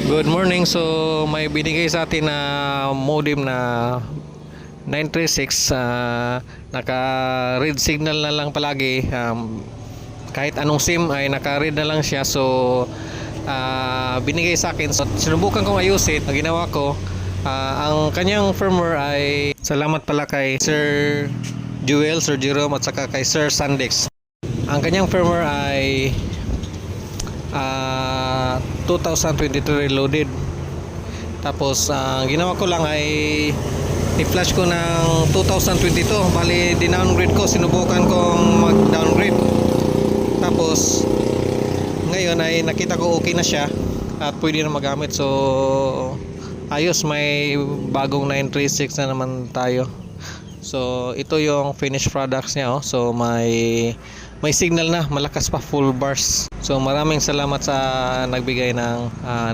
Good morning. So may binigay sa atin na modem na 936, naka red signal na lang palagi, kahit anong SIM ay naka red na lang siya. So binigay sa akin, so sinubukan kong ayusin. Ang ginawa ko, ang kanyang firmware ay, salamat pala kay Sir Jewel, Sir Jerome at saka kay Sir Sandex. Ang kanyang firmware ay 2023 reloaded. Tapos ang ginawa ko lang ay i-flash ko ng 2022. Bali din-downgrade ko, sinubukan kong mag-downgrade. Tapos ngayon ay nakita ko okay na siya at pwede na magamit. So ayos, may bagong 936 na naman tayo. So ito yung finished products niya, oh. So may signal na, malakas pa, full bars. So maraming salamat sa nagbigay ng